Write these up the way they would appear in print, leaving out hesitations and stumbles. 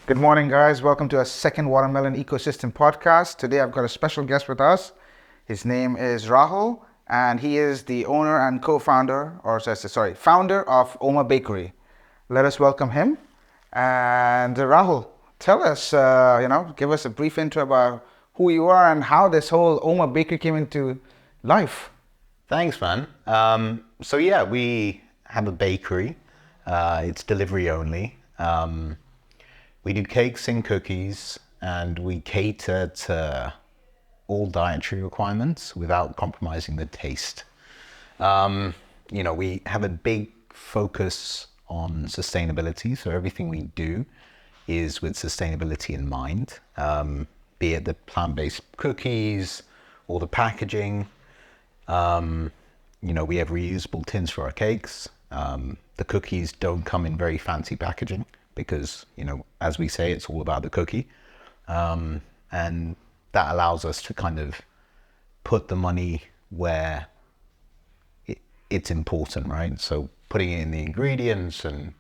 Good morning, guys. Welcome to our second Watermelon Ecosystem podcast. Today, I've got a special guest with us. His name is Rahul, and he is the owner and founder of OMA Bakery. Let us welcome him. And Rahul, tell us, give us a brief intro about who you are and how this whole OMA Bakery came into life. Thanks, man. We have a bakery. It's delivery only. We do cakes and cookies, and we cater to all dietary requirements without compromising the taste. We have a big focus on sustainability, so everything we do is with sustainability in mind, be it the plant-based cookies or the packaging. We have reusable tins for our cakes. The cookies don't come in very fancy packaging because, as we say, it's all about the cookie. And that allows us to kind of put the money where it's important, right? So putting it in the ingredients and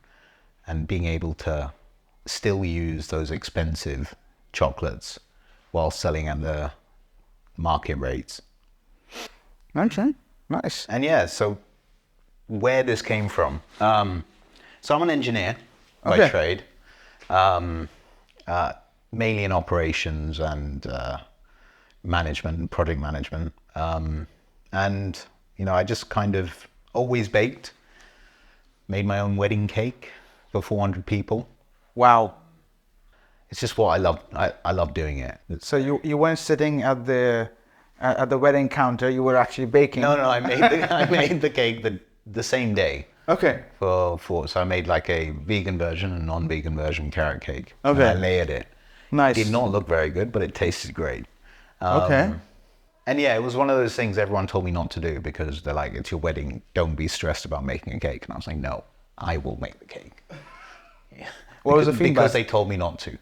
being able to still use those expensive chocolates while selling at the market rates. Okay, nice. And so where this came from. So I'm an engineer by trade, mainly in operations and management, project management. I just kind of always baked, made my own wedding cake for 400 people. Wow. It's just what I love. I love doing it. So you weren't sitting at the wedding counter, you were actually baking? No, I made the cake the same day. Okay. So I made like a vegan version and non-vegan version carrot cake. Okay. And I layered it. Nice. It did not look very good, but it tasted great. Okay. And it was one of those things everyone told me not to do because they're like, it's your wedding, don't be stressed about making a cake. And I was like, no, I will make the cake. What was the feedback? Because they told me not to.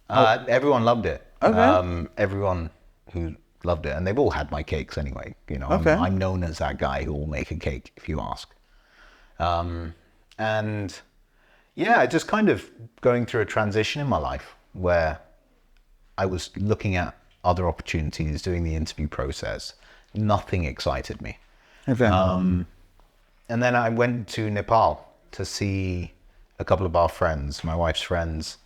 Everyone loved it. Okay. Everyone who loved it. And they've all had my cakes anyway. Okay. I'm known as that guy who will make a cake if you ask. Just kind of going through a transition in my life where I was looking at other opportunities, doing the interview process. Nothing excited me. Okay. And then I went to Nepal to see a couple of our friends, my wife's friends,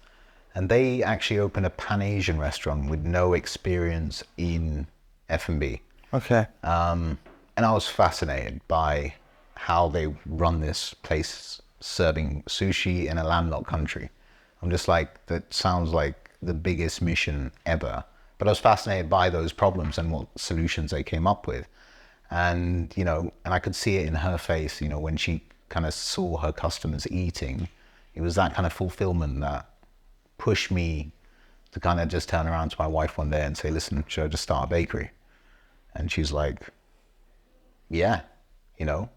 and they actually opened a Pan-Asian restaurant with no experience in F&B. Okay. And I was fascinated by how they run this place serving sushi in a landlocked country. I'm just like, that sounds like the biggest mission ever. But I was fascinated by those problems and what solutions they came up with. And I could see it in her face, when she kind of saw her customers eating. It was that kind of fulfillment that pushed me to kind of just turn around to my wife one day and say, listen, should I just start a bakery? And she's like, yeah,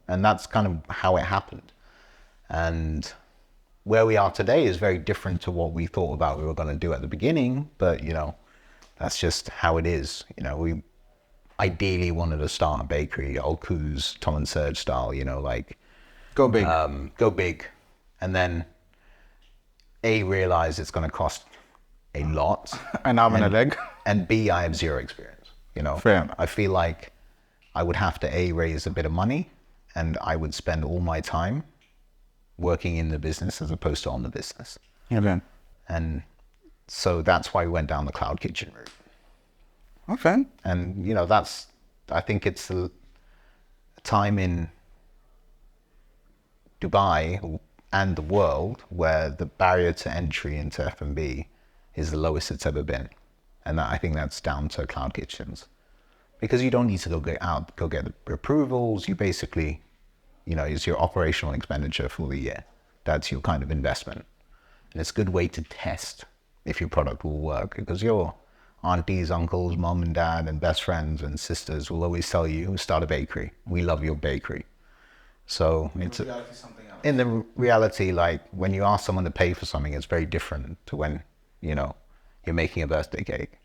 and that's kind of how it happened. And where we are today is very different to what we thought about we were going to do at the beginning, but that's just how it is. We ideally wanted to start a bakery, old Coos, Tom and Serge style, Go big. Go big. And then realize it's going to cost a lot. An arm and a leg. And B, I have zero experience. Fair enough. I feel like I would have to raise a bit of money, and I would spend all my time working in the business as opposed to on the business. Okay. And so that's why we went down the cloud kitchen route. Okay. And I think it's a time in Dubai and the world where the barrier to entry into F&B is the lowest it's ever been. And I think that's down to cloud kitchens. Because you don't need to go get the approvals. You basically, it's your operational expenditure for the year. That's your kind of investment. And it's a good way to test if your product will work, because your aunties, uncles, mom and dad and best friends and sisters will always tell you, start a bakery. We love your bakery. So in the reality, like when you ask someone to pay for something, it's very different to when, you're making a birthday cake.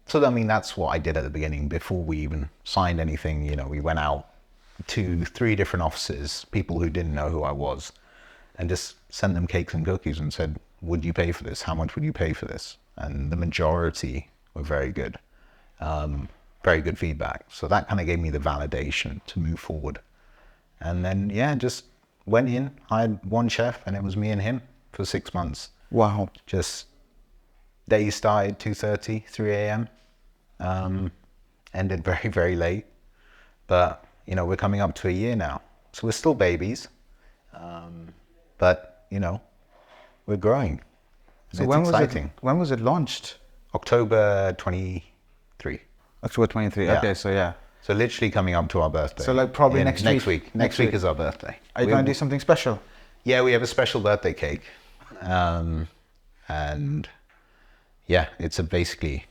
So, that's what I did at the beginning before we even signed anything. We went out to 3 different offices, people who didn't know who I was, and just sent them cakes and cookies and said, would you pay for this? How much would you pay for this? And the majority were very good. Very good feedback. So that kind of gave me the validation to move forward. And then, yeah, just went in, hired one chef, and it was me and him for 6 months. Wow. Just day started 2:30, 3 a.m. Ended very, very late. But, you know, we're coming up to a year now. So we're still babies. But, you know, we're growing. So it's exciting. When was it launched? October 23. October 23. Yeah. Okay, so yeah. So literally coming up to our birthday. So like probably next week. Next week is our birthday. Are you going to do something special? Yeah, we have a special birthday cake. And yeah, it's basically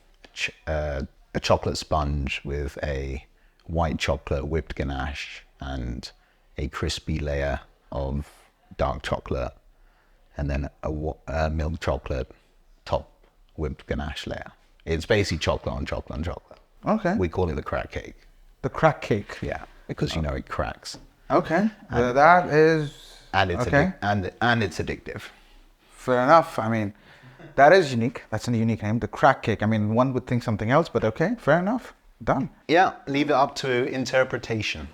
a chocolate sponge with a white chocolate whipped ganache and a crispy layer of dark chocolate, and then a milk chocolate top whipped ganache layer. It's basically chocolate on chocolate on chocolate. Okay. We call it the crack cake. The crack cake. Yeah, because you know it cracks. Okay. That is. And it's okay. and it's addictive. Fair enough. I mean, that is unique. That's a unique name, the crack cake. I mean, one would think something else, but okay, fair enough. Done. Yeah, leave it up to interpretation.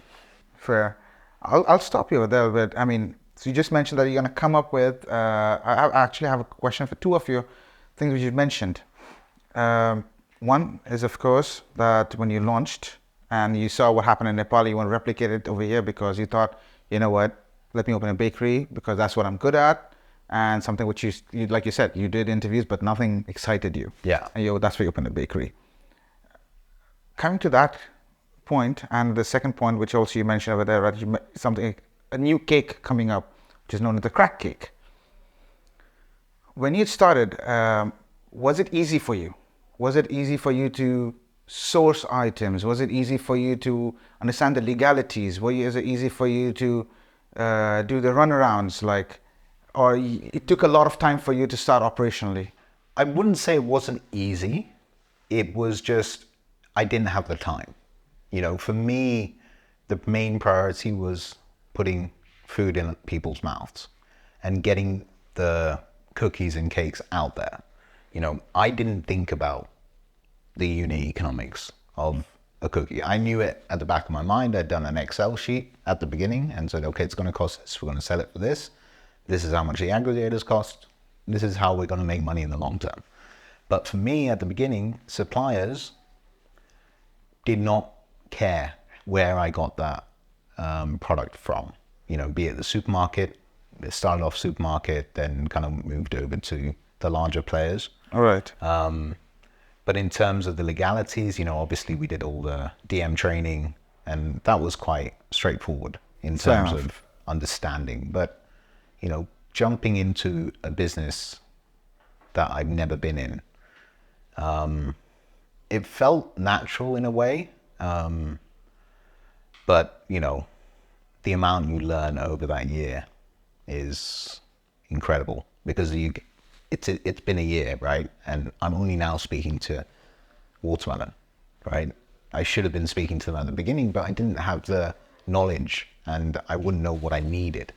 Fair. I'll stop you there, but I mean, so you just mentioned that you're going to come up with. I actually have a question for two of you things which you mentioned. One is, of course, that when you launched and you saw what happened in Nepal, you want to replicate it over here because you thought, you know what, let me open a bakery because that's what I'm good at. And something which you like you said, you did interviews, but nothing excited you. Yeah. And that's why you opened a bakery. Coming to that point, and the second point, which also you mentioned over there, right, a new cake coming up, which is known as the crack cake. When you started, was it easy for you? Was it easy for you to source items? Was it easy for you to understand the legalities? Was it easy for you to do the runarounds, or it took a lot of time for you to start operationally? I wouldn't say it wasn't easy. It was just, I didn't have the time. You know, for me, the main priority was putting food in people's mouths and getting the cookies and cakes out there. You know, I didn't think about the unit economics of a cookie. I knew it at the back of my mind. I'd done an Excel sheet at the beginning and said, okay, it's going to cost this. We're going to sell it for this. This is how much the aggregators cost. This is how we're going to make money in the long term. But for me, at the beginning, suppliers did not care where I got that product from. You know, be it the supermarket. It started off supermarket, then kind of moved over to the larger players. All right. But in terms of the legalities, you know, obviously we did all the DM training, and that was quite straightforward in terms of understanding. But, you know, jumping into a business that I've never been in, it felt natural in a way. But, you know, the amount you learn over that year is incredible because it's been a year, right? And I'm only now speaking to watermelon, right? I should have been speaking to them at the beginning, but I didn't have the knowledge and I wouldn't know what I needed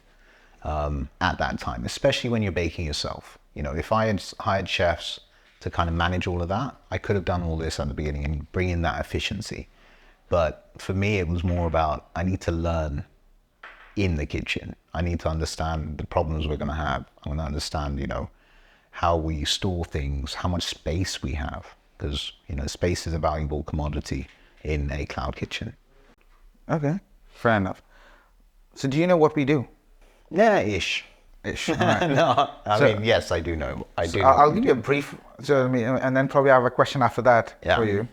at that time, especially when you're baking yourself. You know, if I had hired chefs to kind of manage all of that, I could have done all this at the beginning and bring in that efficiency. But for me, it was more about, I need to learn in the kitchen. I need to understand the problems we're going to have. I want to understand, you know, how we store things, how much space we have, because, you know, space is a valuable commodity in a cloud kitchen. Okay, fair enough. So do you know what we do? Yeah, ish. Right. No, I mean, yes, I do know. I'll give you a brief, and then probably I have a question after that for you.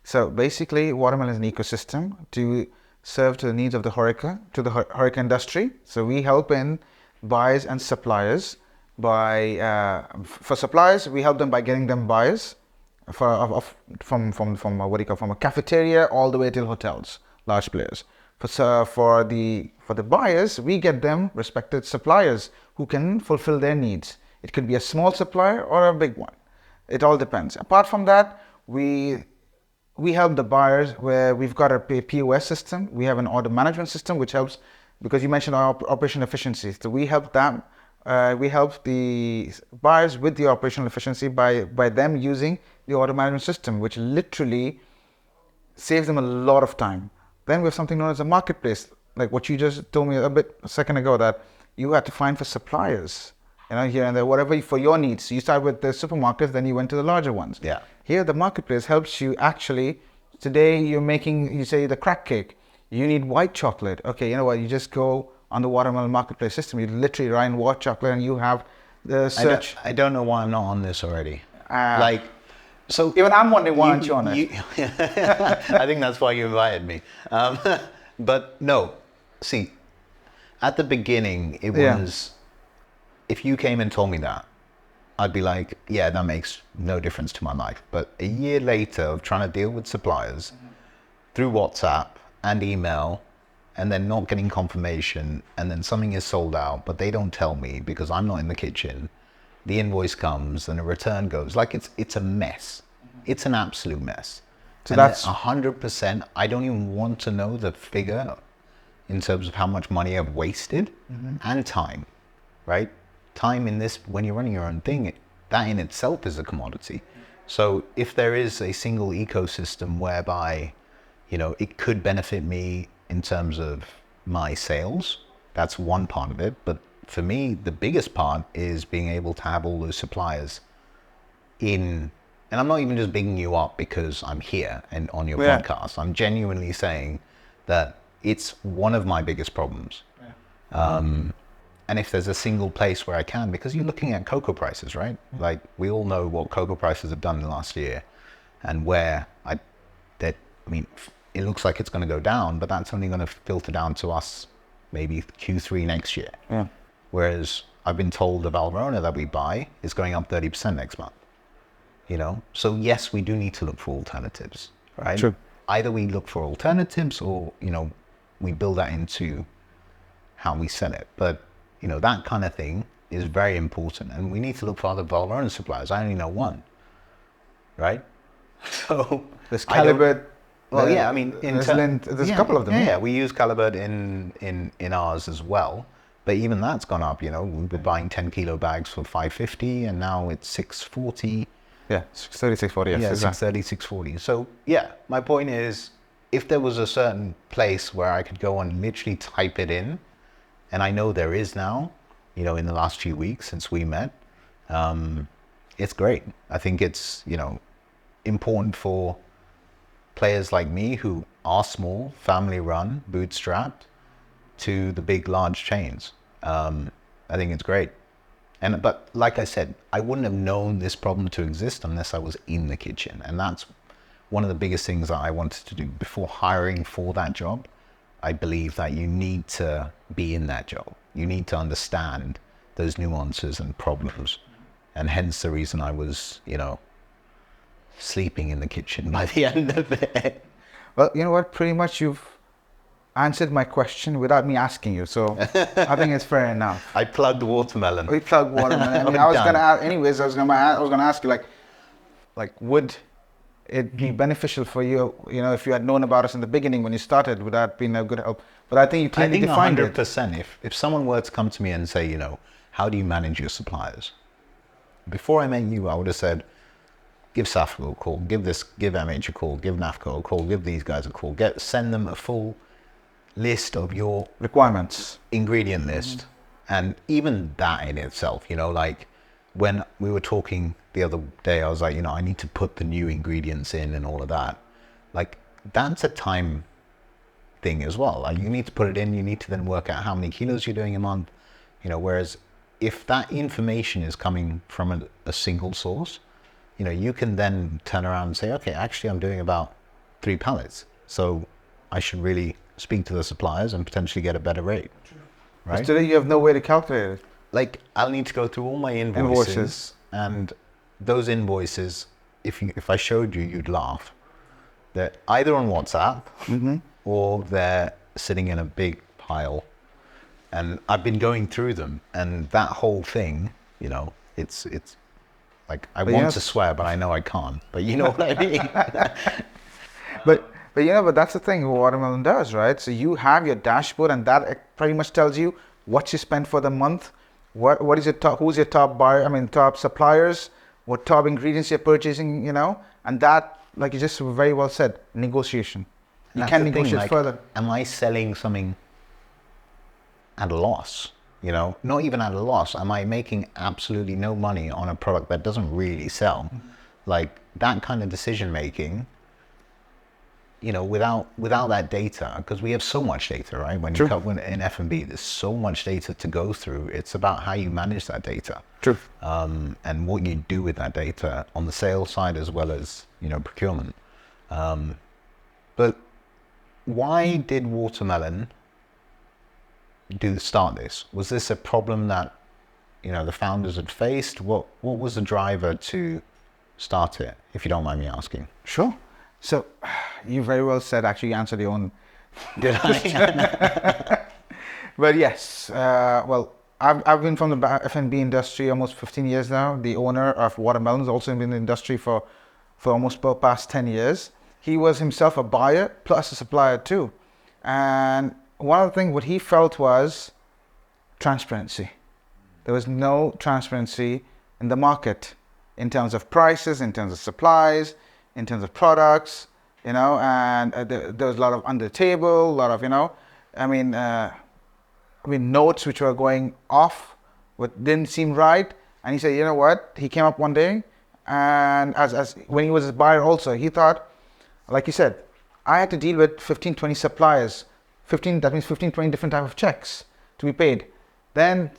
So basically, watermelon is an ecosystem to serve to the needs of the HoReCa industry. So we help in buyers and suppliers. For suppliers, we help them by getting them buyers from a cafeteria all the way till hotels, large players. For the buyers, we get them respected suppliers who can fulfill their needs. It could be a small supplier or a big one. It all depends. Apart from that, we help the buyers where we've got a POS system. We have an order management system which helps, because you mentioned our operation efficiency. So we help them We help the buyers with the operational efficiency by them using the order management system, which literally saves them a lot of time. Then we have something known as a marketplace, like what you just told me a second ago, that you had to find for suppliers, here and there, whatever for your needs. You start with the supermarkets, then you went to the larger ones. Yeah. Here, the marketplace helps you actually. Today, you're making, you say, the crack cake. You need white chocolate. Okay, you know what? You just go on the watermelon marketplace system. You literally write in white chocolate, and you have the search. I don't know why I'm not on this already. So even I'm wondering why aren't you on it? I think that's why you invited me. But no, see, at the beginning, it was, if you came and told me that, I'd be like, yeah, that makes no difference to my life. But a year later of trying to deal with suppliers through WhatsApp and email, and then not getting confirmation, and then something is sold out, but they don't tell me because I'm not in the kitchen. The invoice comes and a return goes. Like it's a mess. It's an absolute mess. So and that's 100%. I don't even want to know the figure in terms of how much money I've wasted and time, right? Time in this, when you're running your own thing, that in itself is a commodity. So if there is a single ecosystem whereby, it could benefit me in terms of my sales, that's one part of it. But for me, the biggest part is being able to have all those suppliers in, and I'm not even just bigging you up because I'm here and on your podcast. I'm genuinely saying that it's one of my biggest problems. And if there's a single place where I can, because you're looking at cocoa prices, right? Like we all know what cocoa prices have done in the last year, and it looks like it's going to go down, but that's only going to filter down to us maybe Q3 next year. Yeah. Whereas I've been told the Valrhona that we buy is going up 30% next month. So yes, we do need to look for alternatives, right? True. Either we look for alternatives or, we build that into how we sell it. But, that kind of thing is very important. And we need to look for other Valrhona suppliers. I only know one, right? So there's Calibert. Well, yeah, I mean, there's a couple of them. Yeah, we use Calibert in ours as well. But even that's gone up, we were buying 10 kilo bags for $5.50 and now it's $6.40. Yeah, $6.30, $6.40. Yeah, $6.30, $6.40. So yeah, my point is, if there was a certain place where I could go and literally type it in, and I know there is now, in the last few weeks since we met, it's great. I think it's, important for players like me who are small, family run, bootstrapped, to the big, large chains. I think it's great. But like I said, I wouldn't have known this problem to exist unless I was in the kitchen. And that's one of the biggest things that I wanted to do before hiring for that job. I believe that you need to be in that job. You need to understand those nuances and problems. And hence the reason I was, sleeping in the kitchen by the end of it. Well, you know what? Pretty much you've answered my question without me asking you. So I think it's fair enough. I plugged watermelon. We plugged watermelon. I was going to ask, anyways, I was going to ask you, would it be beneficial for you, if you had known about us in the beginning when you started, would that been a good help? But I think you clearly defined it. 100%. If someone were to come to me and say, how do you manage your suppliers? Before I met you, I would have said, give Safco a call, give MH a call, give NAFCO a call, give these guys a call, send them a full list of your requirements, ingredient list. And even that in itself, when we were talking the other day, I was like, I need to put the new ingredients in and all of that. That's a time thing as well. You need to put it in, you need to then work out how many kilos you're doing a month, whereas if that information is coming from a single source, you can then turn around and say, okay, actually I'm doing about 3 pallets. So I should really speak to the suppliers and potentially get a better rate. Right? Today you have no way to calculate it. I'll need to go through all my invoices. And those invoices, if I showed you, you'd laugh. They're either on WhatsApp or they're sitting in a big pile. And I've been going through them, and that whole thing, it's I want to swear, but I know I can't. But you know what I mean? But that's the thing Watermelon does, right? So you have your dashboard, and that pretty much tells you what you spent for the month, what is your top, who's your top buyer, I mean top suppliers, what top ingredients you're purchasing, and that, like you just very well said, negotiation. You That's can the thing, negotiate like, further. am I selling something at a loss? Not even at a loss. Am I making absolutely no money on a product that doesn't really sell? Like that kind of decision making, without that data, because we have so much data, right? When you True. come in F&B, there's so much data to go through. It's about how you manage that data. True. And what you do with that data on the sales side as well as, procurement. But why did Watermelon start this? Was this a problem that, the founders had faced? What was the driver to start it, if you don't mind me asking? Sure. So you very well said, actually you answered your own. Did I? But yes, well, I've been from the F&B industry almost 15 years now. The owner of Watermelon has also been in the industry for almost the past 10 years. He was himself a buyer plus a supplier too. And one of the things what he felt was transparency. There was no transparency in the market in terms of prices, in terms of supplies, in terms of products, and there was a lot of under the table, a lot of, notes which were going off, what didn't seem right. And he said, you know what? He came up one day, and as when he was a buyer also, he thought, like you said, I had to deal with 15, 20 suppliers. That means 15, 20 different type of checks to be paid. Then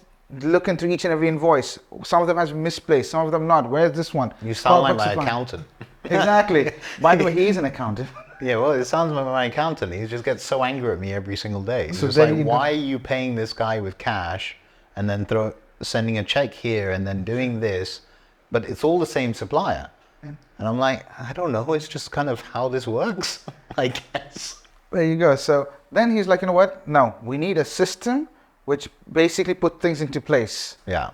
look into each and every invoice. Some of them has been misplaced, some of them not. Where's this one? You sound like my accountant. Exactly. By the way, he is an accountant. Yeah, well, it sounds like my accountant. He just gets so angry at me every single day. He's So just then like, you why are you paying this guy with cash and then sending a check here and then doing this? But it's all the same supplier. And I'm like, I don't know. It's just kind of how this works, I guess. There you go. So then he's like, you know what? No, we need a system which basically put things into place. Yeah.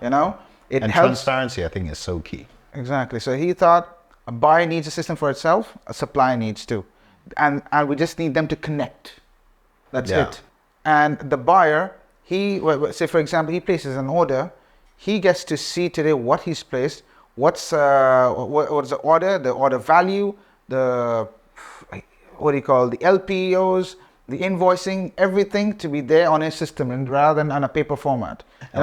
It And helps. transparency, I think, is so key. Exactly. So he thought a buyer needs a system for itself, a supplier needs to. And we just need them to connect. That's Yeah. it. And the buyer, say for example, he places an order, he gets to see today what he's placed, what's the order value, the LPOs, the invoicing, everything to be there on his system and rather than on a paper format.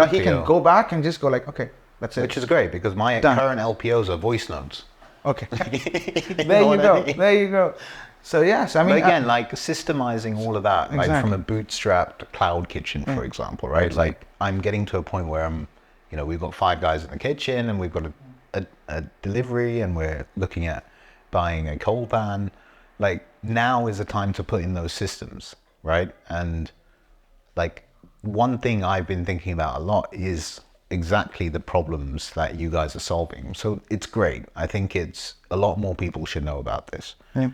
He can LPO. go back and just go like, okay, that's it. Which is great because my Done. current LPOs are voice notes. Okay. You There know you what I go. mean? There you go. So yes, I mean, But again, like systemizing all of that, like Exactly. from a bootstrapped cloud kitchen, for example, right? Like I'm getting to a point where we've got 5 guys in the kitchen and we've got a delivery and we're looking at buying a cold pan. Like now is the time to put in those systems, right? And like one thing I've been thinking about a lot is exactly the problems that you guys are solving. So it's great. I think it's a lot more people should know about this. yeah.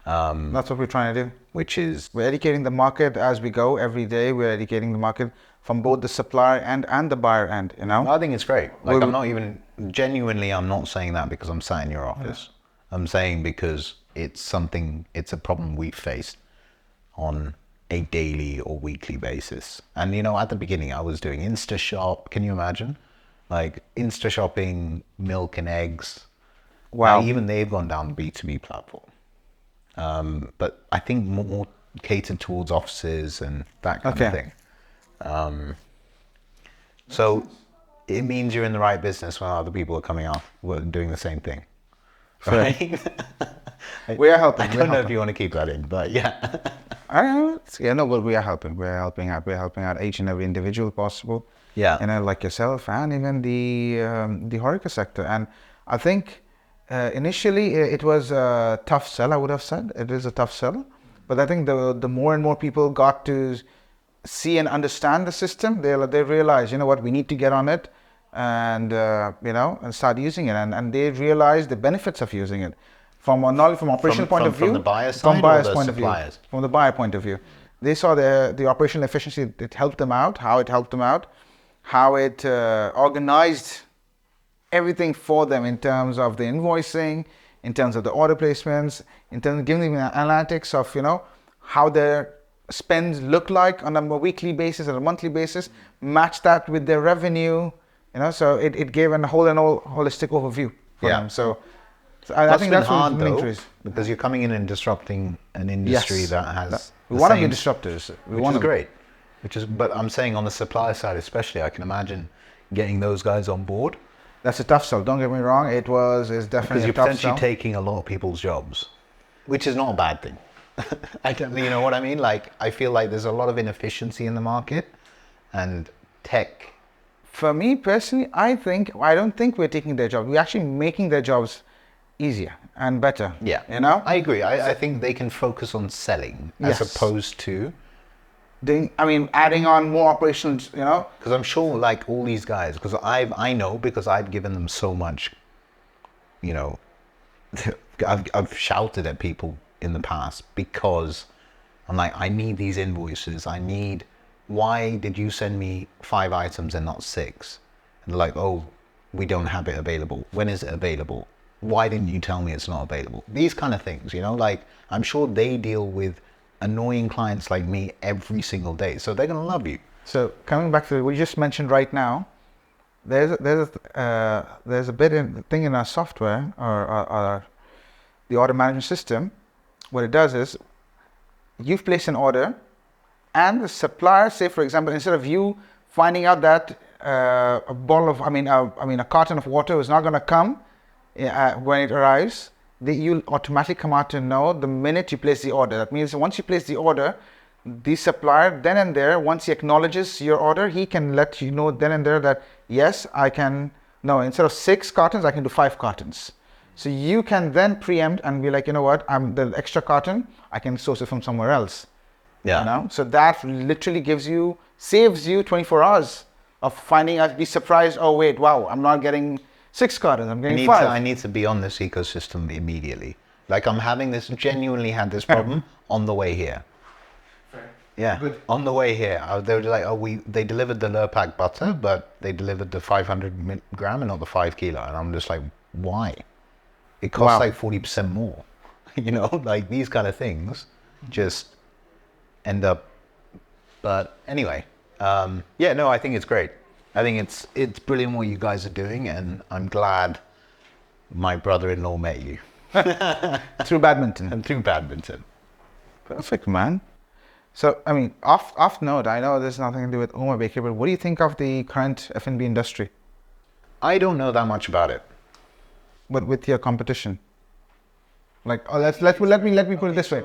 That's what we're trying to do. Which is We're educating the market as we go. Every day we're educating the market from both the supplier and the buyer end, I think it's great. Like Well, I'm not even genuinely, I'm not saying that because I'm sat in your office. I'm saying because it's a problem we faced on a daily or weekly basis. And at the beginning I was doing InstaShop. Can you imagine? Like Insta shopping, milk and eggs. Wow. Even they've gone down the B2B platform. But I think more catered towards offices and that kind of thing. So it means you're in the right business when other people are coming out doing the same thing. Right? We are helping. I don't know if you want to keep that in, but yeah. I don't know. Yeah, no, but we are helping. We're helping out. We're helping out each and every individual possible. Yeah. Like yourself and even the HoReCa sector. And I think initially it was a tough sell. I would have said it is a tough sell. But I think the more and more people got to see and understand the system, they realize, we need to get on it, and and start using it. And they realize the benefits of using it. From operational point of view, from the buyer side from or buyer's the point of view, suppliers? from the buyer point of view, they saw the operational efficiency. It helped them out. How it helped them out, how it organized everything for them in terms of the invoicing, in terms of the order placements, in terms of giving them analytics of how their spends look like on a weekly basis or a monthly basis, match that with their revenue, so it gave a holistic overview for Yeah. them. So I Must think have been that's what hard the main though, truth is. because you're coming in and disrupting an industry Yes. that has We the want to be same disruptors. We which want is to. great. But I'm saying on the supply side, especially, I can imagine getting those guys on board That's a tough sell. Don't get me wrong. It's because definitely a you're tough potentially sell. taking a lot of people's jobs, which is not a bad thing. I don't, you know what I mean? Like, I feel like there's a lot of inefficiency in the market, and tech. For me personally, I don't think we're taking their jobs. We're actually making their jobs easier and better. Yeah, I agree. I think they can focus on selling as Yes. opposed to. Adding on more operations, Because I'm sure, like all these guys, because I know because I've given them so much, you know, I've shouted at people in the past because I'm like, I need these invoices. Why did you send me 5 items and not 6? And they're like, oh, we don't have it available. When is it available? Why didn't you tell me it's not available? These kind of things, like I'm sure they deal with annoying clients like me every single day. So they're going to love you. So coming back to what you just mentioned right now, there's a thing in our software or the order management system. What it does is you've placed an order, and the supplier, say for example, instead of you finding out that a carton of water is not going to come when it arrives, you'll automatically come out to know the minute you place the order. That means once you place the order, the supplier then and there, once he acknowledges your order, he can let you know then and there that yes, I can. No, instead of 6 cartons, I can do 5 cartons. So you can then preempt and be like, you know what, the extra carton, I can source it from somewhere else. Yeah. So that literally saves you 24 hours of finding out, be surprised, oh wait, wow, I'm not getting 6 cartons, I'm getting 5. I need to be on this ecosystem immediately. Like I'm genuinely had this problem on the way here. Fair. Yeah, Good. on the way here, they were like, they delivered the Lurpak butter, but they delivered the 500 gram and not the 5 kilo. And I'm just like, why? It costs Wow. like 40% more. Like these kind of things just end up. But anyway, I think it's great. I think it's brilliant what you guys are doing, and I'm glad my brother-in-law met you. Through badminton. And through badminton. Perfect, man. So, off note, I know there's nothing to do with OMA Bakery, but what do you think of the current F&B industry? I don't know that much about it. But with your competition? Let me put it this way.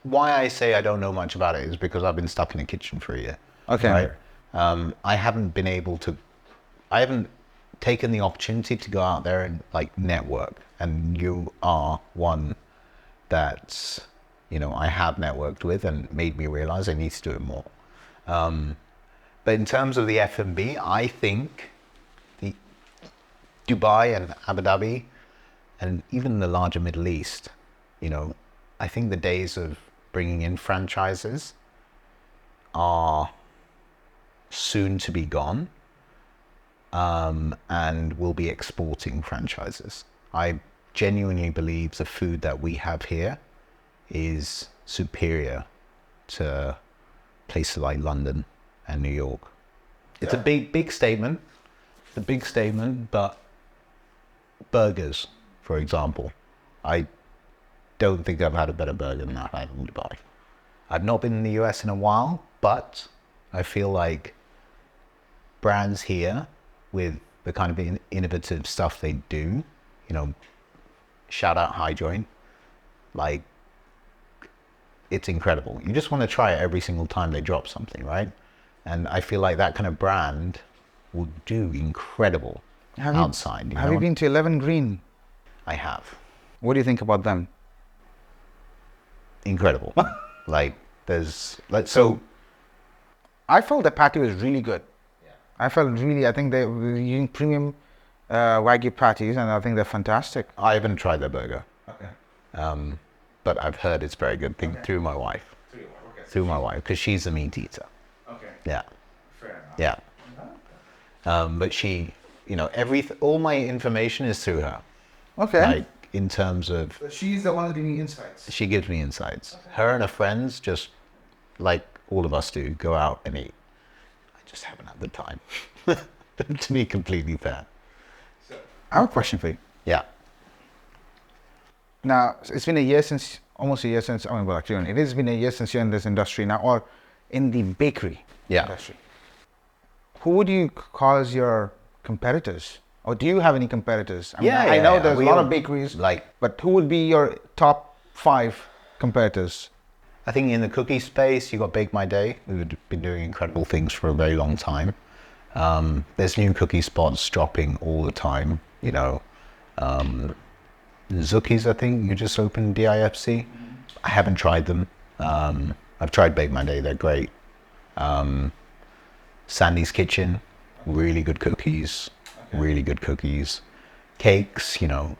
Why I say I don't know much about it is because I've been stuck in a kitchen for a year. Okay. Right? I haven't taken the opportunity to go out there and like network. And you are one that, I have networked with and made me realize I need to do it more. But in terms of the F&B, I think the Dubai and Abu Dhabi and even the larger Middle East, I think the days of bringing in franchises are soon to be gone, and we'll be exporting franchises. I genuinely believe the food that we have here is superior to places like London and New York. It's a big statement. It's a big statement, but burgers, for example, I don't think I've had a better burger than I've had in Dubai. I've not been in the US in a while, but I feel like brands here with the kind of innovative stuff they do, shout out High Joint, like it's incredible. You just want to try it every single time they drop something, right? And I feel like that kind of brand will do incredible outside. Have you been to 11 Green? I have. What do you think about them? Incredible. I felt the patty was really good. Yeah. I think they were using premium Wagyu patties, and I think they're fantastic. I haven't tried their burger. Okay. But I've heard it's very good through my wife. Through my wife, because she's a meat eater. Okay. Yeah. Fair enough. Yeah. But she, all my information is through her. Okay. Like in terms of, She's the one who's giving you insights. she gives me insights. Her and her friends, just like all of us do, go out and eat. I just haven't had the time. To be completely fair. I have a question for you. Yeah. Now, it's been almost a year since, well, actually, it has been a year since you're in this industry now, or in the bakery industry. Who would you call as your competitors? Or do you have any competitors? I know there's a lot of bakeries, but who would be your top 5 competitors? I think in the cookie space, you got Bake My Day, who have been doing incredible things for a very long time. There's new cookie spots dropping all the time, you know. Zookie's, I think, you just opened DIFC. I haven't tried them. I've tried Bake My Day, they're great. Sandy's Kitchen, really good cookies, really good cookies. Cakes, you know.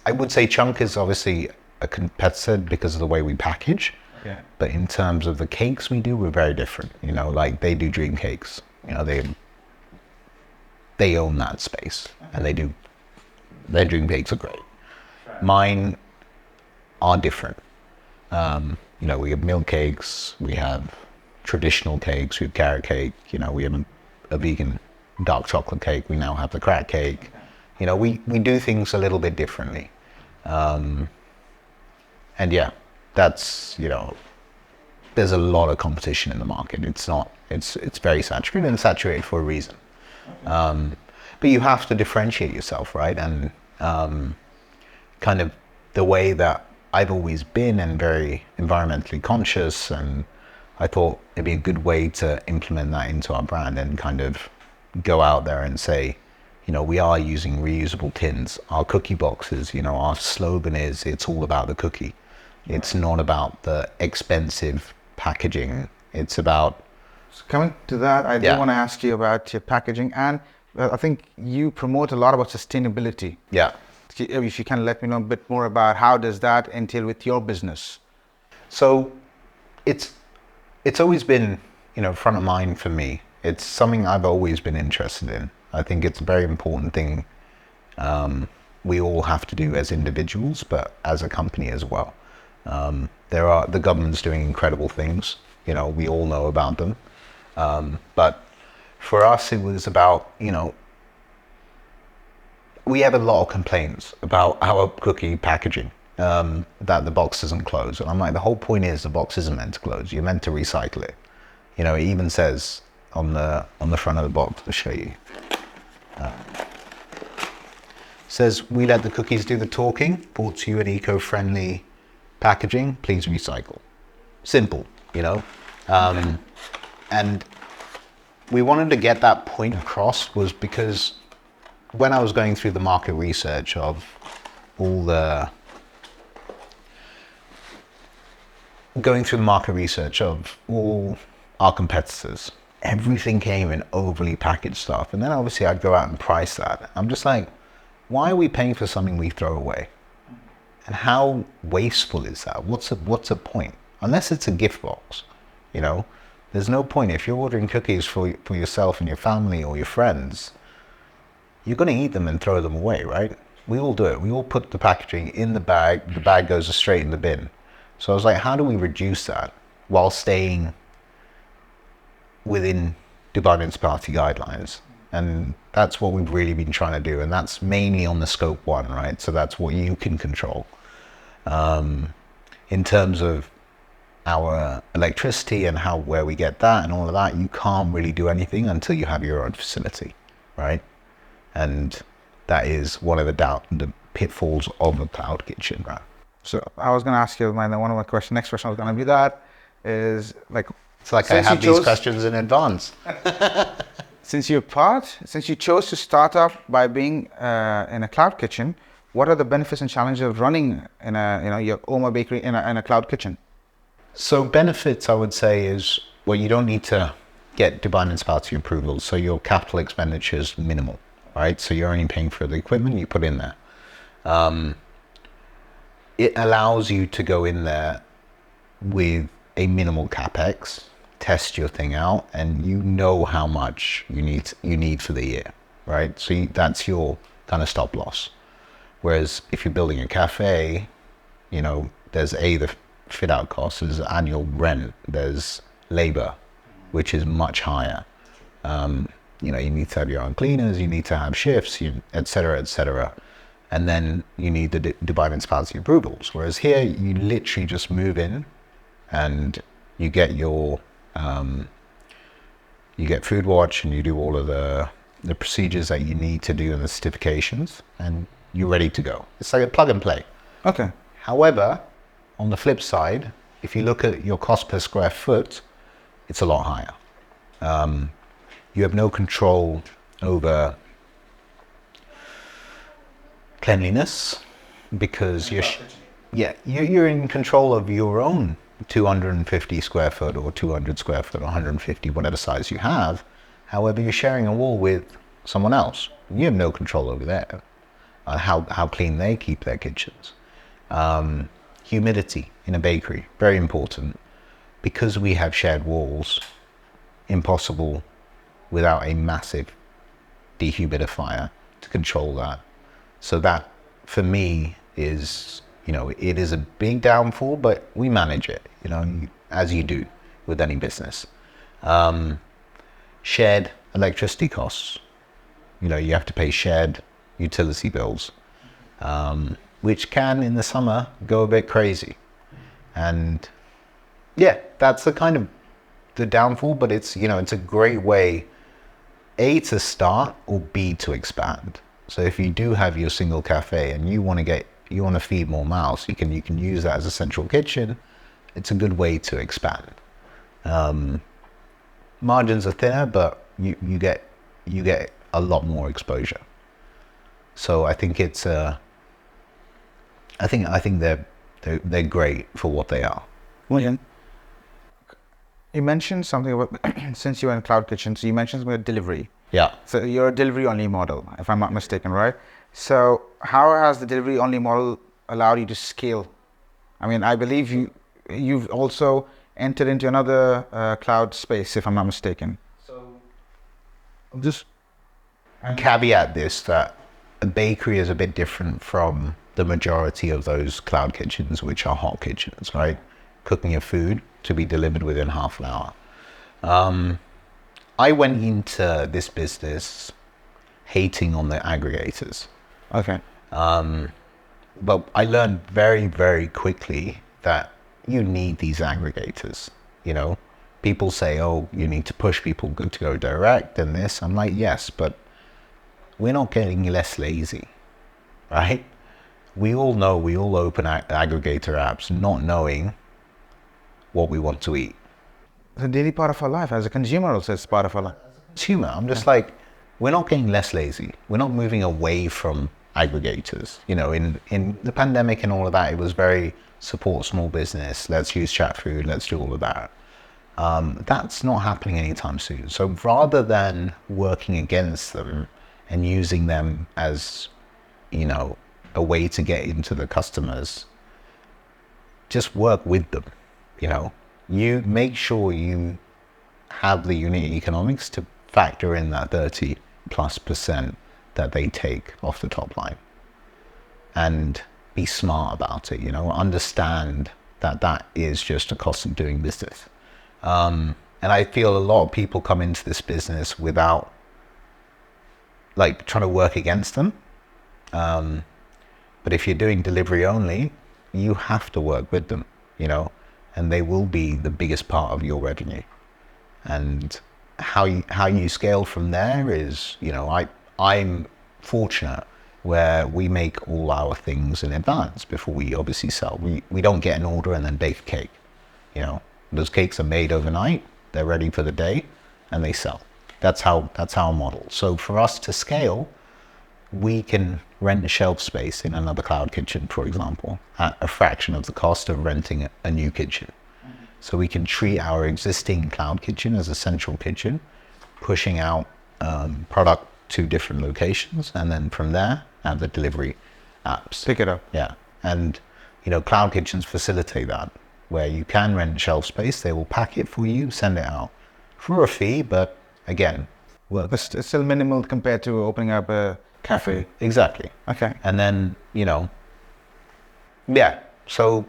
I would say Chunk is obviously a competitor because of the way we package. Yeah. But in terms of the cakes we do, we're very different. You know, like they do dream cakes. You know, they own that space, and their dream cakes are great. Mine are different. You know, we have milk cakes, we have traditional cakes, we have carrot cake, you know, we have a vegan dark chocolate cake, we now have the crack cake. You know, we do things a little bit differently. And yeah, that's, you know, there's a lot of competition in the market. It's very saturated, and saturated for a reason. But you have to differentiate yourself, right? And kind of the way that I've always been, and very environmentally conscious, and I thought it'd be a good way to implement that into our brand and kind of go out there and say, you know, we are using reusable tins. Our cookie boxes, you know, our slogan is, it's all about the cookie. It's not about the expensive packaging. It's about... So coming to that, I do want to ask you about your packaging, and I think you promote a lot about sustainability. Yeah. If you can let me know a bit more about how does that entail with your business? So it's always been, you know, front of mind for me. It's something I've always been interested in. I think it's a very important thing we all have to do as individuals, but as a company as well. The government's doing incredible things. You know, we all know about them. But for us, it was about, you know, we have a lot of complaints about our cookie packaging, that the box doesn't close. And I'm like, the whole point is the box isn't meant to close. You're meant to recycle it. You know, it even says on the front of the box, to show you. Says, we let the cookies do the talking, brought to you in eco-friendly packaging, please recycle. Simple, you know. And we wanted to get that point across, was because when I was going through the market research of all our competitors, everything came in overly packaged stuff. And then obviously I'd go out and price that. I'm just like, why are we paying for something we throw away? And how wasteful is that? What's a point? Unless it's a gift box, you know, there's no point. If you're ordering cookies for yourself and your family or your friends, you're going to eat them and throw them away, right? We all do it. We all put the packaging in the bag goes straight in the bin. So I was like, how do we reduce that while staying within Dubai Municipality guidelines? And that's what we've really been trying to do. And that's mainly on the scope 1, right? So that's what you can control. In terms of our electricity and where we get that and all of that, you can't really do anything until you have your own facility, right? And that is one of the pitfalls of a cloud kitchen, right? So I was going to ask you, one of my next question was going to be that, is like... It's like I have these questions in advance. Since you chose to start off by being in a cloud kitchen, what are the benefits and challenges of running in your OMA Bakery in a cloud kitchen? So benefits, I would say, is, well, you don't need to get Dubai Municipality approval, so your capital expenditure is minimal, right? So you're only paying for the equipment you put in there. It allows you to go in there with a minimal capex, test your thing out, and you know how much you need for the year, right? So that's your kind of stop loss. Whereas if you're building a cafe, you know, there's the fit out costs, there's annual rent, there's labor, which is much higher. You know, you need to have your own cleaners, you need to have shifts, et cetera, et cetera. And then you need the Dubai municipality approvals. Whereas here, you literally just move in and you get your, you get Food Watch and you do all of the procedures that you need to do and the certifications, and you're ready to go. It's like a plug and play. Okay. However, on the flip side, if you look at your cost per square foot, it's a lot higher. You have no control over cleanliness because you're in control of your own 250 square foot or 200 square foot or 150, whatever size you have. However, you're sharing a wall with someone else. You have no control over that. How clean they keep their kitchens. Humidity in a bakery, very important. Because we have shared walls, impossible without a massive dehumidifier to control that. So that, for me, is, you know, it is a big downfall, but we manage it, you know, as you do with any business. Shared electricity costs. You know, you have to pay shared utility bills, which can, in the summer, go a bit crazy. And yeah, that's the kind of the downfall, but it's, you know, it's a great way, A, to start, or B, to expand. So if you do have your single cafe and you want to feed more mouths, you can use that as a central kitchen. It's a good way to expand. Margins are thinner, but you get a lot more exposure. So I think it's I think they're great for what they are. Well, you mentioned something about since you're in cloud kitchen, so you mentioned something about delivery. Yeah. So you're a delivery only model, if I'm not mistaken, right? So how has the delivery only model allowed you to scale? I mean, I believe you've also entered into another cloud space, if I'm not mistaken. So just caveat this, that a bakery is a bit different from the majority of those cloud kitchens, which are hot kitchens, right? Cooking your food to be delivered within half an hour. I went into this business hating on the aggregators. Okay. But I learned very, very quickly that you need these aggregators. You know, people say, oh, you need to push people to go direct and this. I'm like, yes, but we're not getting less lazy, right? We all know, we all open aggregator apps not knowing what we want to eat. It's a daily part of our life. As a consumer also, it's part of our life. Consumer, I'm just like, we're not getting less lazy. We're not moving away from aggregators. You know, in the pandemic and all of that, it was very support small business. Let's use chat food. Let's do all of that. That's not happening anytime soon. So rather than working against them and using them as, you know, a way to get into the customers, just work with them. You know, you make sure you have the unit economics to factor in that 30+% that they take off the top line, and be smart about it. You know, understand that that is just a cost of doing business. And I feel a lot of people come into this business without, like, trying to work against them. But if you're doing delivery only, you have to work with them, you know, and they will be the biggest part of your revenue. And how you scale from there is, you know, I'm fortunate where we make all our things in advance before we obviously sell. We don't get an order and then bake a cake. You know, those cakes are made overnight, they're ready for the day, and they sell. That's our model. So for us to scale, we can rent a shelf space in another cloud kitchen, for example, at a fraction of the cost of renting a new kitchen. So we can treat our existing cloud kitchen as a central kitchen, pushing out product to different locations, and then from there, have the delivery apps. Pick it up. Yeah. And, you know, cloud kitchens facilitate that, where you can rent shelf space, they will pack it for you, send it out for a fee, but again, But it's still minimal compared to opening up a cafe. Exactly. Okay. And then, yeah. So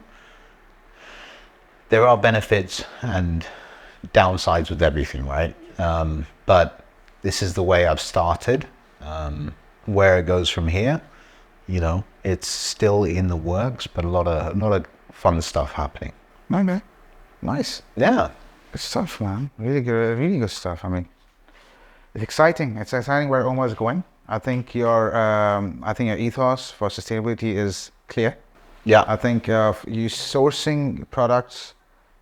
there are benefits and downsides with everything, right? But this is the way I've started. Where it goes from here, it's still in the works, but a lot of fun stuff happening. Okay. Nice. Yeah. Good stuff, man. Really good stuff. I mean, it's exciting. It's exciting where OMA is going. I think your ethos for sustainability is clear. Yeah. I think you sourcing products.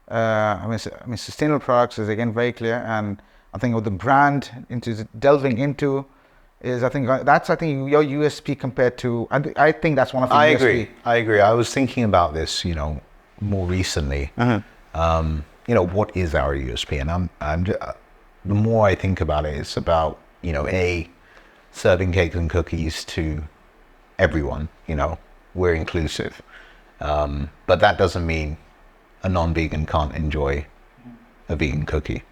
Sustainable products is again very clear, and I think with the brand delving into is I think your USP compared to. I think that's one of your USP. I agree. I was thinking about this, more recently. What is our USP? And the more I think about it, it's about serving cakes and cookies to everyone. We're inclusive, but that doesn't mean a non-vegan can't enjoy a vegan cookie,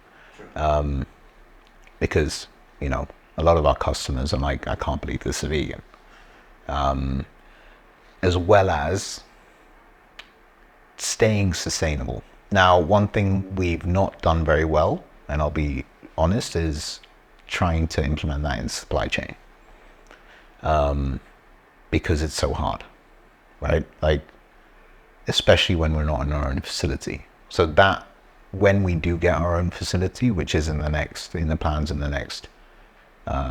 because a lot of our customers are like, I can't believe this is vegan, as well as staying sustainable. Now, one thing we've not done very well, and I'll be honest, is trying to implement that in supply chain, because it's so hard, right? Like, especially when we're not in our own facility. So that when we do get our own facility, which is in the plans in the next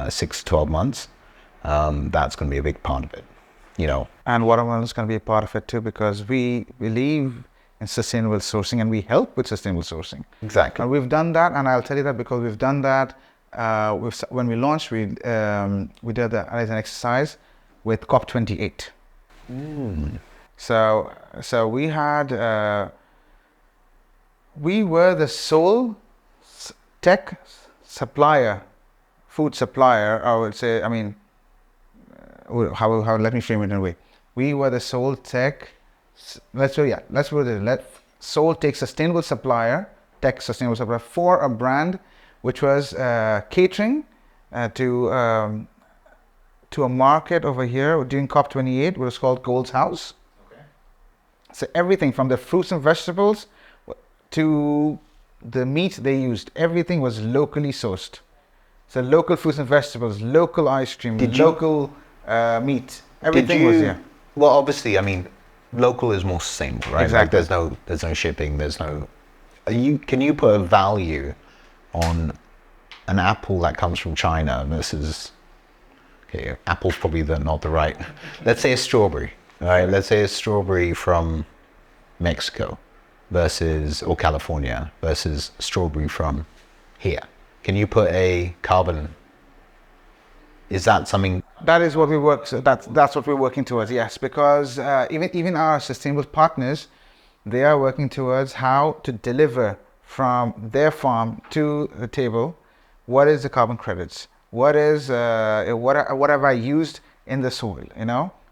6 to 12 months, that's going to be a big part of it, And watermelon is going to be a part of it too, because we believe in sustainable sourcing and we help with sustainable sourcing. Exactly. And we've done that, and I'll tell you that because we've done that. When we launched, we did that as an exercise with COP28. So we had we were the sole tech supplier, food supplier. I would say. I mean, how let me frame it in a way. We were the sole tech. Sole tech sustainable supplier for a brand which was catering to a market over here during COP28, which was called Gold's House. Okay. So everything from the fruits and vegetables to the meat they used, everything was locally sourced. So local fruits and vegetables, local ice cream, local meat, everything was here. Well, obviously, I mean, local is more sustainable, right? Exactly. Like there's no shipping, can you put a value on an apple that comes from China versus, okay, apple's probably not the right, let's say a strawberry, all right? Let's say a strawberry from Mexico or California versus strawberry from here. Can you put a carbon? Is that something? That is what we work. So that's what we're working towards. Yes, because even our sustainable partners, they are working towards how to deliver from their farm to the table. What is the carbon credits? What have I used in the soil?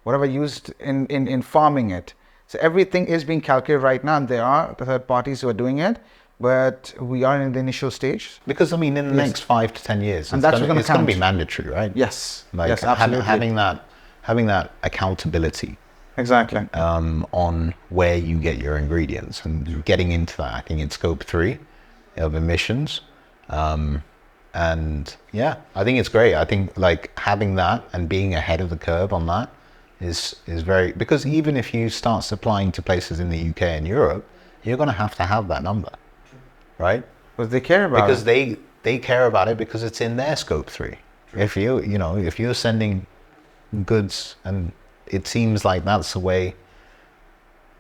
What have I used in farming it? So everything is being calculated right now, and there are third parties who are doing it. But we are in the initial stage. Because I mean, in the next 5 to 10 years, and it's going to be mandatory, right? Yes. Like yes, absolutely. Having that accountability. Exactly. On where you get your ingredients and getting into that, I think it's scope 3 of emissions. And yeah, I think it's great. I think like having that and being ahead of the curve on that is very, because even if you start supplying to places in the UK and Europe, you're going to have that number. Right? Because they care about it. Because they care about it because it's in their scope 3. If if you're sending goods, and it seems like that's the way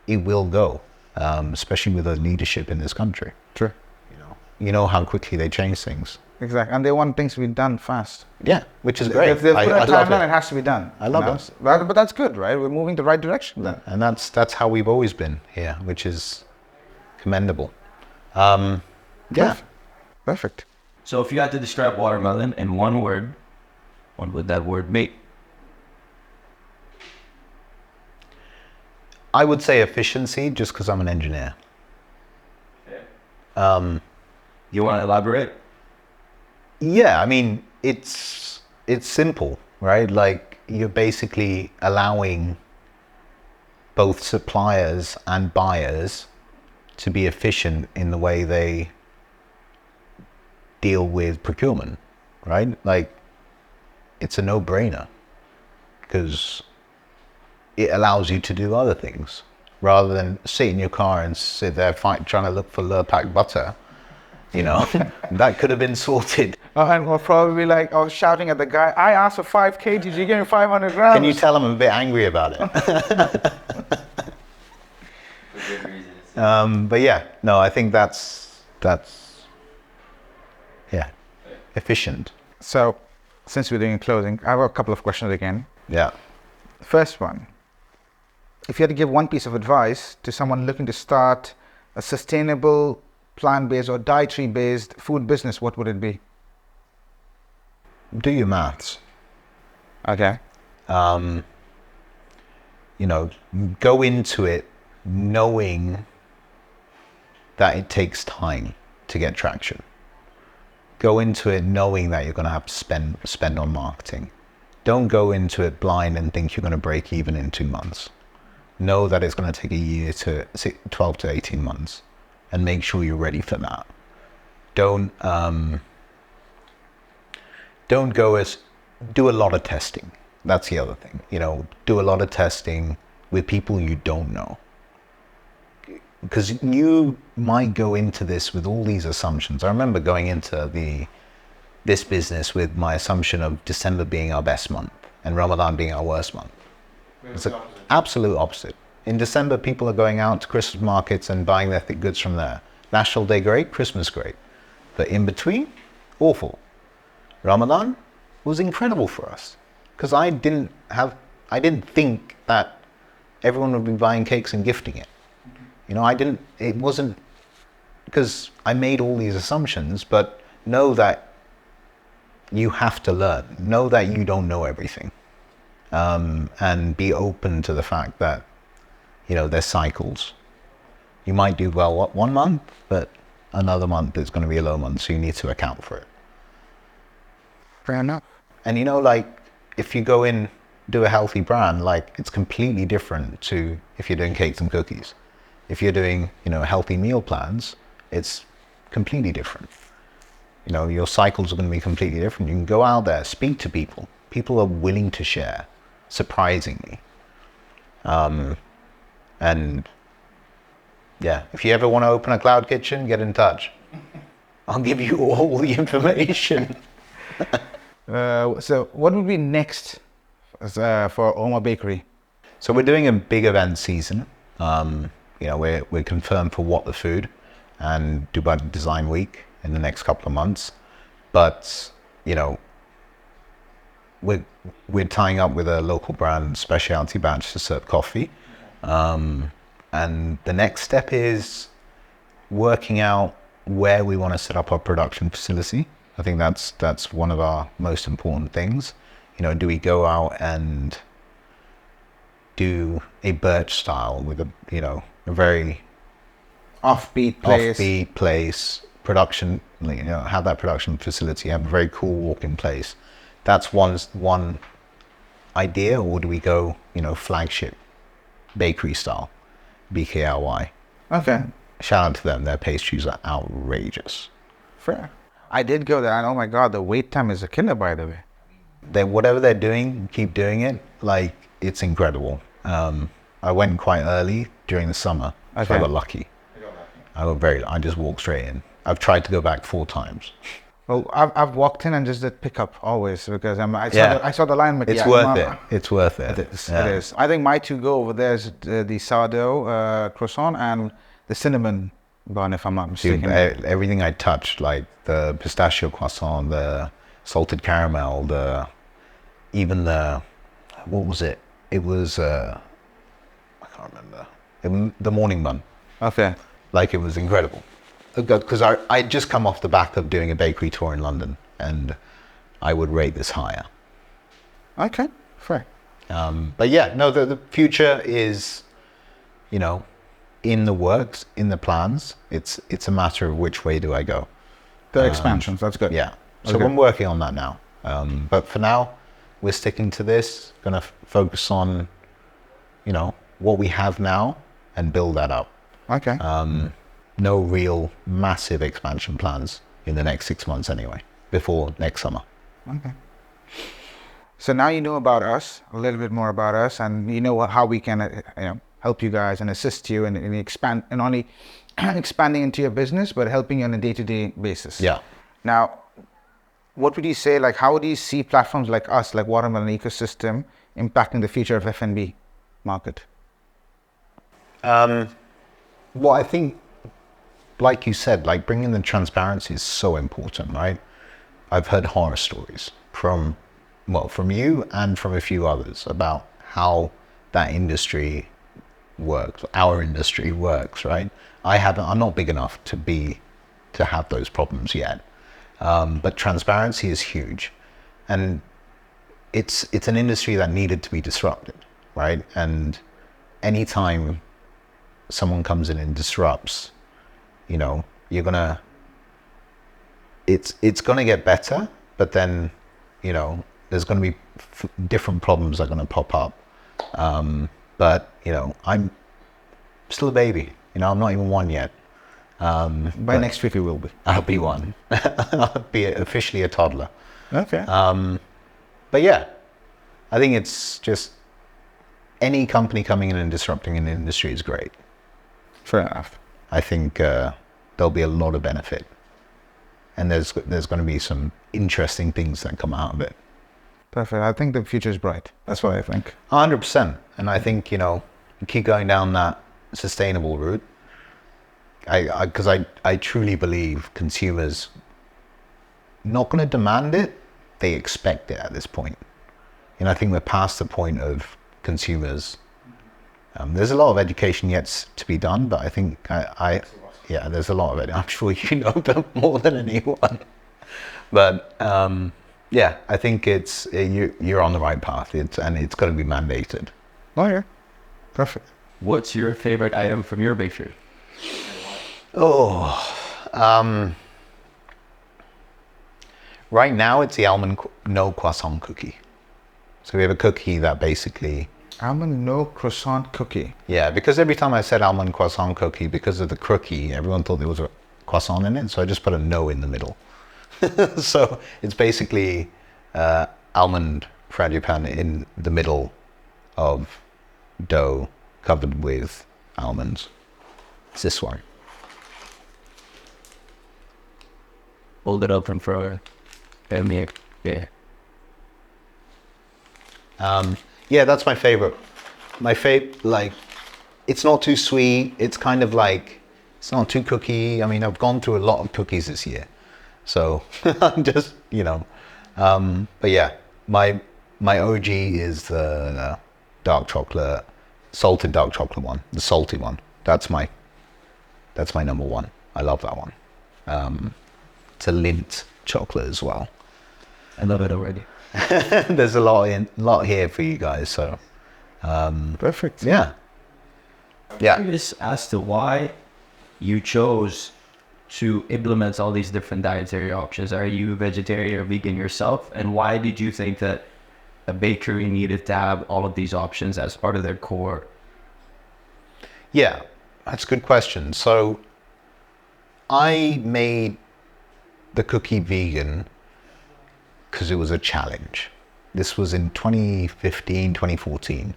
it will go, especially with the leadership in this country. True. You know how quickly they change things. Exactly, and they want things to be done fast. Yeah, which is great. If they put a timeline, it has to be done. I love it. But that's good, right? We're moving the right direction then. And that's how we've always been here, which is commendable. Yeah. Perfect. So if you had to describe watermelon in one word, what would that word be? I would say efficiency, just because I'm an engineer. Yeah. You want to elaborate? Yeah, I mean, it's simple, right? Like you're basically allowing both suppliers and buyers to be efficient in the way they deal with procurement, right? Like it's a no-brainer because it allows you to do other things rather than sit in your car and sit there trying to look for Lurpak butter. You know, that could have been sorted. And we'll probably be like, oh, shouting at the guy, I asked for 5 kgs, you gave me 500 grams. Can you tell I'm a bit angry about it? For good reasons. But yeah, no, I think that's yeah, efficient. So, since we're doing closing, I have a couple of questions again. Yeah. First one, if you had to give one piece of advice to someone looking to start a sustainable, plant-based or dietary-based food business, what would it be? Do your maths. Okay. You know, go into it knowing that it takes time to get traction. Go into it knowing that you're going to have to spend on marketing. Don't go into it blind and think you're going to break even in 2 months. Know that it's going to take a year to 12 to 18 months, and make sure you're ready for that. Don't do a lot of testing. That's the other thing. You know, do a lot of testing with people you don't know. Because you might go into this with all these assumptions. I remember going into this business with my assumption of December being our best month and Ramadan being our worst month. It's an absolute opposite. In December, people are going out to Christmas markets and buying their goods from there. National Day great, Christmas great. But in between, awful. Ramadan was incredible for us because I didn't think that everyone would be buying cakes and gifting it. You know, it wasn't because I made all these assumptions, but know that you have to learn. Know that you don't know everything. And be open to the fact that, you know, there's cycles. You might do well one month, but another month is going to be a low month, so you need to account for it. Fair enough. And you know, like, if you go in, do a healthy brand, like, it's completely different to if you're doing cakes and cookies. If you're doing, you know, healthy meal plans, it's completely different. You know, your cycles are going to be completely different. You can go out there, speak to people. People are willing to share, surprisingly. And yeah, if you ever want to open a cloud kitchen, get in touch. I'll give you all the information. So what would be next for OMA Bakery? So we're doing a big event season. You know, we're confirmed for What the Food and Dubai Design Week in the next couple of months. But, you know, we're tying up with a local brand, Specialty Batch, to serve coffee. And the next step is working out where we want to set up our production facility. I think that's one of our most important things. You know, do we go out and do a birch style with a, you know, a very Offbeat place. Production, you know, have that production facility, have a very cool walk-in place. That's one idea. Or do we go, you know, flagship bakery style, BKRY? Okay. Shout out to them. Their pastries are outrageous. Fair. I did go there, and oh my God, the wait time is a killer, by the way. Whatever they're doing, keep doing it. Like, it's incredible. I went quite early during the summer, so I got lucky. I just walked straight in. I've tried to go back 4 times. Well, I've walked in and just did pick up always because I saw the line. But it's worth it. It's worth it. It is. I think my to go over there is the sourdough croissant and the cinnamon bun, if I'm not mistaken. Dude, everything I touched, like the pistachio croissant, the salted caramel, what was it? It was I can't remember. The morning bun. Okay. Like, it was incredible. Because I'd just come off the back of doing a bakery tour in London, and I would rate this higher. Okay, fair. But yeah, no, the future is, you know, in the works, in the plans. It's a matter of which way do I go. The expansions, that's good. Yeah. So Okay. I'm working on that now. But for now, we're sticking to this, gonna focus on, what we have now and build that up. Okay. No real massive expansion plans in the next 6 months anyway, before next summer. Okay. So now you know about us, a little bit more about us, and you know how we can help you guys and assist you in expand, and only expanding into your business, but helping you on a day-to-day basis. Yeah. Now, what would you say, like, how would you see platforms like us, like Watermelon Ecosystem, impacting the future of F&B market? Well, I think, like you said, like bringing the transparency is so important, right? I've heard horror stories from you and from a few others about how that industry works, our industry works, right? I'm not big enough to have those problems yet. But transparency is huge, and it's an industry that needed to be disrupted, right? And anytime someone comes in and disrupts, it's gonna get better, but then, there's gonna be different problems that are gonna pop up. But I'm still a baby. I'm not even one yet. By next week, we will be. I'll be one. I'll be officially a toddler. Okay. But yeah, I think it's just any company coming in and disrupting an industry is great. Fair enough. I think there'll be a lot of benefit, and there's going to be some interesting things that come out of it. Perfect. I think the future is bright. That's what I think. 100%. And I think, keep going down that sustainable route. Because I truly believe consumers not going to demand it, they expect it at this point. And I think we're past the point of consumers. There's a lot of education yet to be done, but I think there's a lot of it. I'm sure you know them more than anyone. But I think you're on the right path, and it's going to be mandated. Oh yeah, perfect. What's your favorite item from your bakery? Right now it's the almond no croissant cookie. So we have a cookie that basically... Almond no croissant cookie. Yeah, because every time I said almond croissant cookie, because of the cookie, everyone thought there was a croissant in it, so I just put a no in the middle. So it's basically almond frangipane in the middle of dough covered with almonds. It's this one. Hold it open for me. Yeah. That's my favorite. It's not too sweet. It's kind of like, it's not too cookie. I mean, I've gone through a lot of cookies this year. So I'm just, but yeah, my OG is the dark chocolate, salted dark chocolate one, the salty one. That's my number one. I love that one. It's a Lindt chocolate as well. I love it already. There's a lot here for you guys. So, perfect. Yeah. Curious as to why you chose to implement all these different dietary options. Are you vegetarian or vegan yourself? And why did you think that a bakery needed to have all of these options as part of their core? Yeah, that's a good question. So I made the cookie vegan because it was a challenge. This was in 2015, 2014.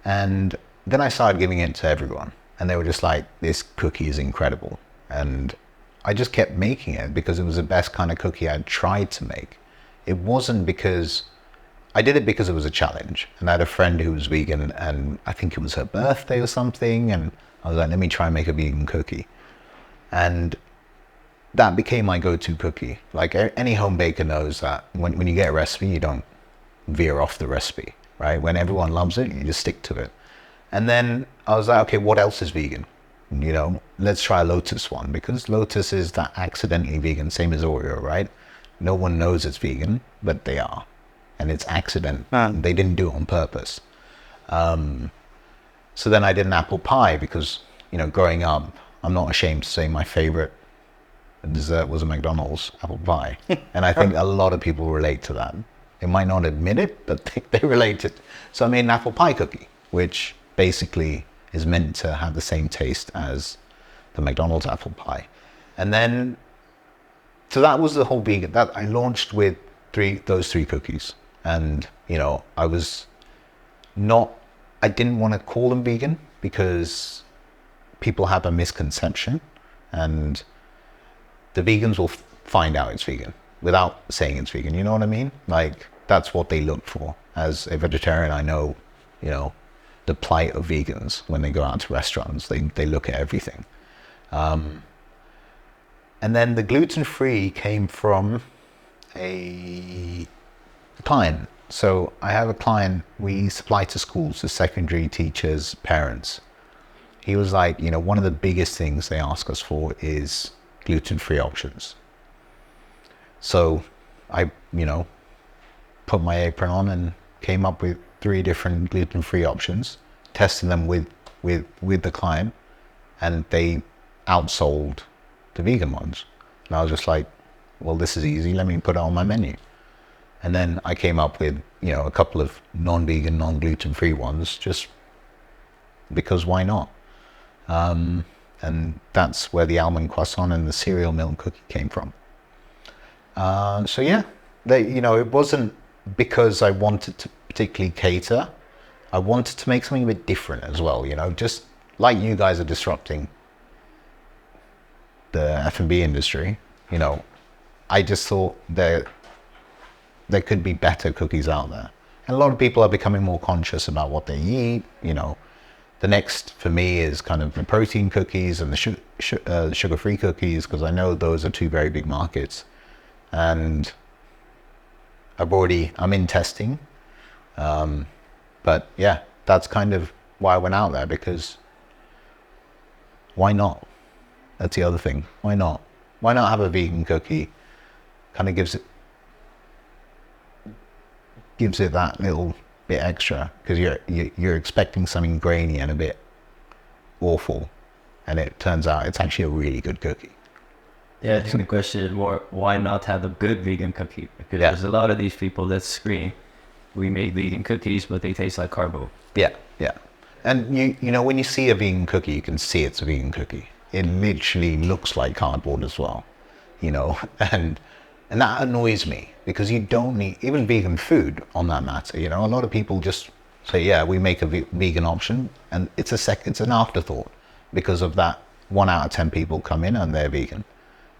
And then I started giving it to everyone. And they were just like, this cookie is incredible. And I just kept making it because it was the best kind of cookie I'd tried to make. It wasn't because... I did it because it was a challenge. And I had a friend who was vegan, and I think it was her birthday or something. And I was like, let me try and make a vegan cookie. And that became my go-to cookie. Like any home baker knows that when you get a recipe, you don't veer off the recipe, right? When everyone loves it, you just stick to it. And then I was like, okay, what else is vegan? Let's try a Lotus one, because Lotus is that accidentally vegan, same as Oreo, right? No one knows it's vegan, but they are. And it's accident. They didn't do it on purpose. So then I did an apple pie because, growing up, I'm not ashamed to say my favorite dessert was a McDonald's apple pie. And I think a lot of people relate to that. They might not admit it, but they relate it. So I made an apple pie cookie, which basically is meant to have the same taste as the McDonald's apple pie. And then, so that was the whole vegan. That I launched with those three cookies. And, you know, I didn't want to call them vegan because people have a misconception, and the vegans will find out it's vegan without saying it's vegan. You know what I mean? Like, that's what they look for. As a vegetarian, I know, you know, the plight of vegans when they go out to restaurants. They look at everything. And then the gluten-free came from a client. So I have a client we supply to schools, to secondary teachers, parents. He was like, you know, one of the biggest things they ask us for is gluten-free options. So I, you know, put my apron on and came up with 3 different gluten-free options, tested them with the client, and they outsold the vegan ones. And I was just like, well, this is easy. Let me put it on my menu. And then I came up with, you know, a couple of non-vegan, non-gluten-free ones, just because why not? And that's where the almond croissant and the cereal milk cookie came from. So yeah, you know, it wasn't because I wanted to particularly cater. I wanted to make something a bit different as well, you know, just like you guys are disrupting the F&B industry, you know, I just thought there could be better cookies out there. And a lot of people are becoming more conscious about what they eat, you know. The next for me is kind of the protein cookies and the sugar-free cookies, because I know those are 2 very big markets. And I'm in testing. But yeah, that's kind of why I went out there, because why not? That's the other thing. Why not? Why not have a vegan cookie? Kind of gives it that little bit extra, because you're expecting something grainy and a bit awful, and it turns out it's actually a really good cookie. Yeah, I think the question is more, why not have a good vegan cookie? Because there's a lot of these people that scream, we make vegan cookies, but they taste like carbo. Yeah. And you know, when you see a vegan cookie, you can see it's a vegan cookie. It literally looks like cardboard as well, you know, and that annoys me, because you don't need, even vegan food on that matter, you know, a lot of people just say, yeah, we make a vegan option, and it's an afterthought, because of that 1 out of 10 people come in and they're vegan.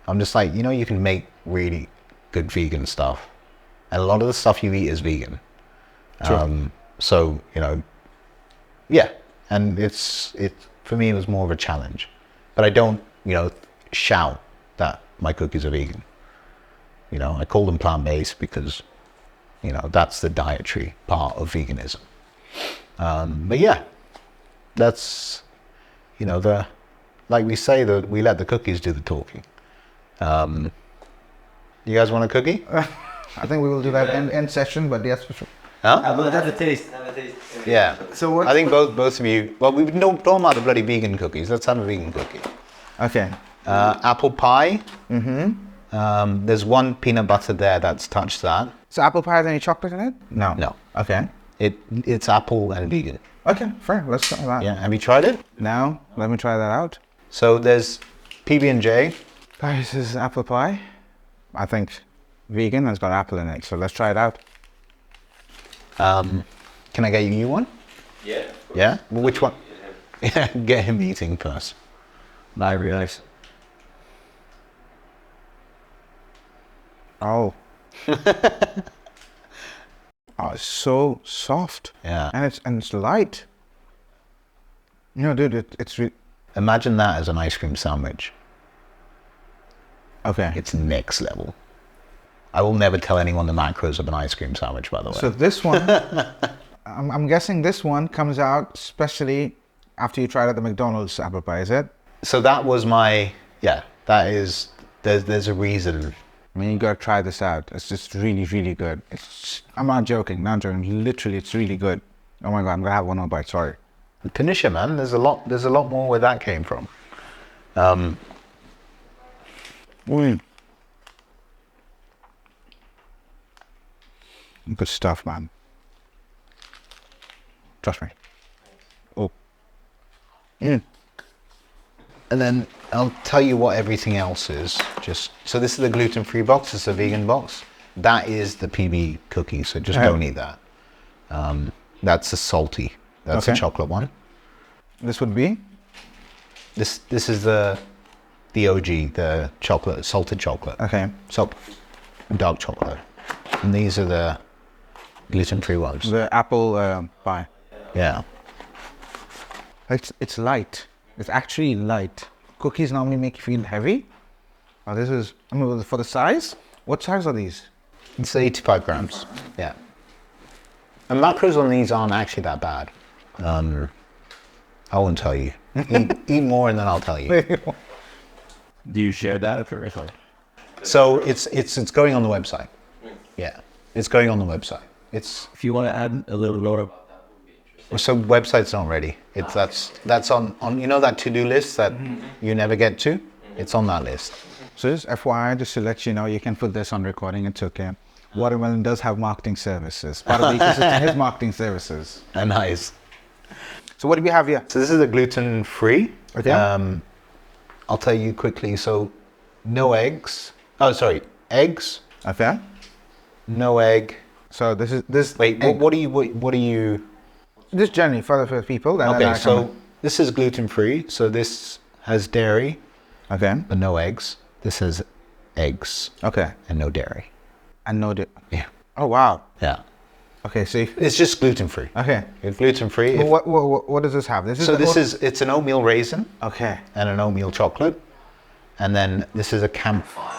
I'm just like, you know, you can make really good vegan stuff, and a lot of the stuff you eat is vegan. Sure. So, you know, yeah, and for me, it was more of a challenge, but I don't, you know, shout that my cookies are vegan. You know, I call them plant-based because, you know, that's the dietary part of veganism. But yeah, that's, you know, like we say, that we let the cookies do the talking. You guys want a cookie? I think we will do that end session, but yes, for sure. Huh? Have a taste. Yeah. So what? I think both of you, well, we've not talking about the bloody vegan cookies. Let's have a vegan cookie. Okay. Apple pie. Mm-hmm. There's one peanut butter there that's touched that. So apple pie has any chocolate in it? No. No. Okay. It's apple and vegan. Okay, fair. Let's try that. Yeah. Have you tried it? Now, let me try that out. So there's PB&J. Guys, this is apple pie. I think vegan, and it's got apple in it. So let's try it out. Can I get you one? Yeah. Yeah? Well, which one? Yeah, get him eating first. I realize. Oh. Oh, it's so soft. Yeah. And it's light. You know, dude, it's Imagine that as an ice cream sandwich. okay. It's next level. I will never tell anyone the macros of an ice cream sandwich, by the way. So this one, I'm guessing this one comes out especially after you tried out the McDonald's apple pie, is it? So that was that is, there's a reason. I mean, you gotta try this out. It's just really, really good. I'm not joking. Literally, it's really good. Oh my God, I'm gonna have one more bite. Sorry. Finish it, man. There's a lot more where that came from. Good stuff, man. Trust me. Oh. And then I'll tell you what everything else is. So this is the gluten-free box. It's a vegan box. That is the PB cookie. So just don't eat that. That's a salty. That's a chocolate one. This would be? This is the OG, the chocolate, salted chocolate. Okay. So dark chocolate. And these are the gluten-free ones. The apple pie. Yeah. It's light. It's actually light. Cookies normally make you feel heavy. This is, I mean, for the size, what size are these? It's 85 grams. Yeah. And macros on these aren't actually that bad. I won't tell you. Eat more and then I'll tell you. Do you share that or? So it's going on the website. Yeah. It's going on the website. If you want to add a little more. So website's not ready. That's on you know that to-do list that you never get to? It's on that list. So just FYI, just to let you know, you can put this on recording, it's okay. Watermelon does have marketing services. Part of the ecosystem is marketing services. Nice. So what do we have here? So this is a gluten-free. Okay. I'll tell you quickly. So no eggs. Oh, sorry. Eggs. Okay. No egg. So this is this. Wait. What are you? This generally for people. Okay. So this is gluten-free. So this has dairy. Okay. But no eggs. This has eggs. Okay. And no dairy. And no. Yeah. Oh wow. Yeah. Okay. So It's just gluten-free. okay. It's gluten-free. Well, what does this have? It's an oatmeal raisin. Okay. And an oatmeal chocolate. And then this is a campfire.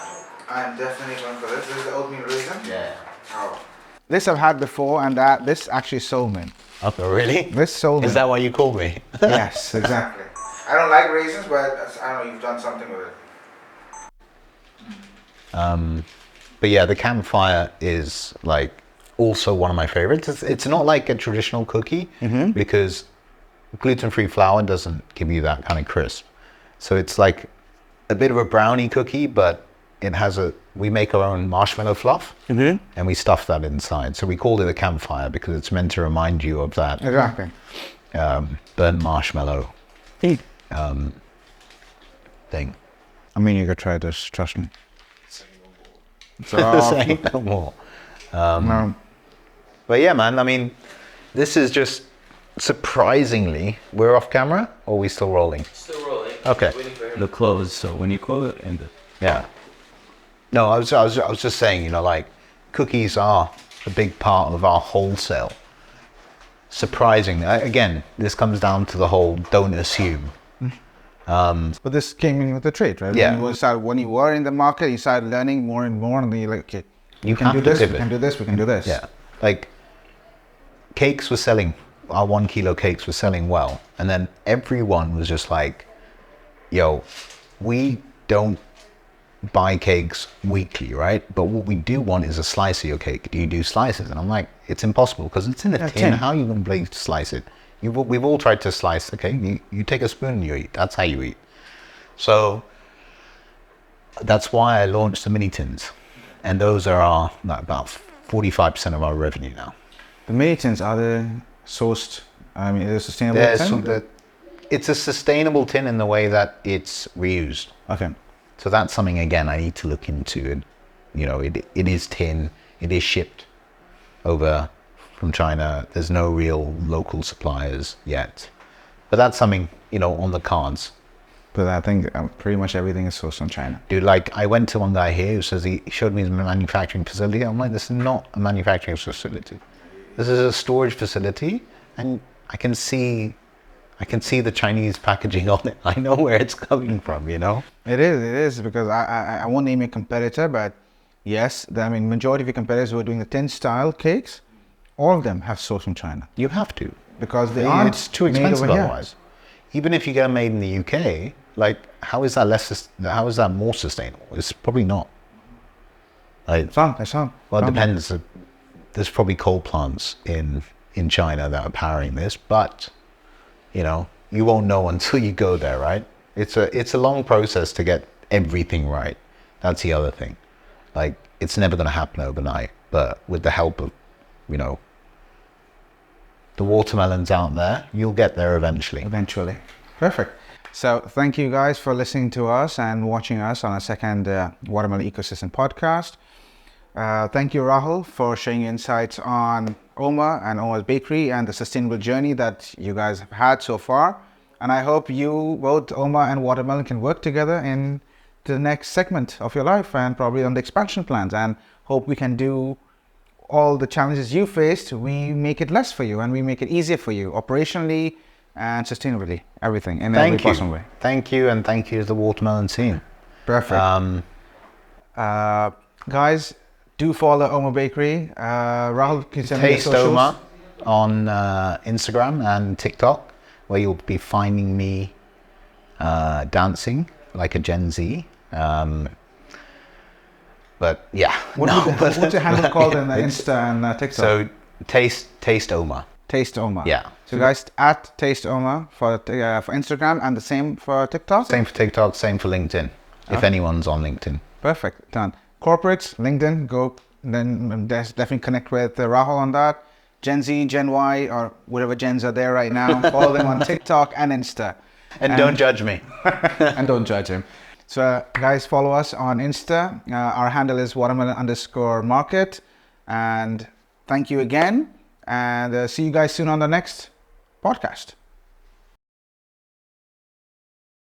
I'm definitely going for this. This is the oatmeal raisin. Yeah. Oh. This I've had before, and this actually sold me. Oh, really? This sold me. Is that why you called me? Yes, exactly. I don't like raisins, but I don't know, you've done something with it. But yeah, the campfire is like also one of my favorites. It's not like a traditional cookie because gluten-free flour doesn't give you that kind of crisp. So it's like a bit of a brownie cookie, but it has we make our own marshmallow fluff and we stuff that inside. So we called it a campfire because it's meant to remind you of that Exactly. burnt marshmallow thing. I mean, you could try this, trust me. So, Say no more. no. But yeah, man, I mean, this is just surprisingly, we're off camera or are we still rolling? Still rolling. Okay. The close. So when you close it and Yeah. No, I was just saying, you know, like cookies are a big part of our wholesale. Surprisingly, again, this comes down to the whole don't assume. But this came in with the trade, right? Yeah. When you were in the market, you started learning more and more, and then you're like, okay, You can have do to this, we pivot. can do this, we can do this. Yeah. Like cakes were selling, our 1 kilo cakes were selling well. And then everyone was just like, yo, we don't buy cakes weekly, right? But what we do want is a slice of your cake. Do you do slices? And I'm like, it's impossible because it's in a tin. tin. How are you going to slice it? We've all tried to slice the cake. You take a spoon and you eat. That's how you eat. So that's why I launched the mini tins. And those are about 45% of our revenue now. The mini tins, are they sourced? I mean, is it sustainable? It's a sustainable tin in the way that it's reused. Okay. So that's something, again, I need to look into. It, you know, it is tin. It is shipped over from China. There's no real local suppliers yet. But that's something, you know, on the cards. But I think pretty much everything is sourced from China. Dude, like, I went to one guy here who says he showed me his manufacturing facility. I'm like, this is not a manufacturing facility. This is a storage facility. And I can see the Chinese packaging on it. I know where it's coming from, you know? It is because I won't name a competitor, but yes, majority of your competitors who are doing the tin style cakes, all of them have sourced from China. You have to. Because they aren't It's too made expensive over here. otherwise. Even if you get them made in the UK, like, how is that more sustainable? It's probably not. Like, Some. well, it depends. There's probably coal plants in China that are powering this, but you know, you won't know until you go there, right? It's a long process to get everything right. That's the other thing. Like, it's never going to happen overnight, but with the help of you know, the watermelon's out there. You'll get there eventually. Eventually. Perfect. So thank you guys for listening to us and watching us on our second Watermelon Ecosystem podcast. Thank you, Rahul, for sharing your insights on OMA and OMA Bakery and the sustainable journey that you guys have had so far. And I hope you, both OMA and Watermelon, can work together in the next segment of your life and probably on the expansion plans, and hope we can do all the challenges you faced. We make it less for you and we make it easier for you operationally and sustainably, everything in every possible way. Thank you, and thank you to the Watermelon team. Perfect. Guys, do follow OMA Bakery. Rahul, can you send me your Taste socials? OMA on Instagram and TikTok, where you'll be finding me dancing like a Gen Z. But yeah. What's your handle called in Insta and TikTok? So Taste OMA. Taste OMA. Yeah. So guys, at Taste OMA for Instagram, and the same for TikTok? Same for TikTok, same for LinkedIn, if anyone's on LinkedIn. Perfect, done. Corporates, LinkedIn, go, then definitely connect with Rahul on that. Gen Z, Gen Y, or whatever gens are there right now, follow them on TikTok and Insta. And don't judge me. And don't judge him. So guys, follow us on Insta. Our handle is watermelon_market. And thank you again. And see you guys soon on the next podcast.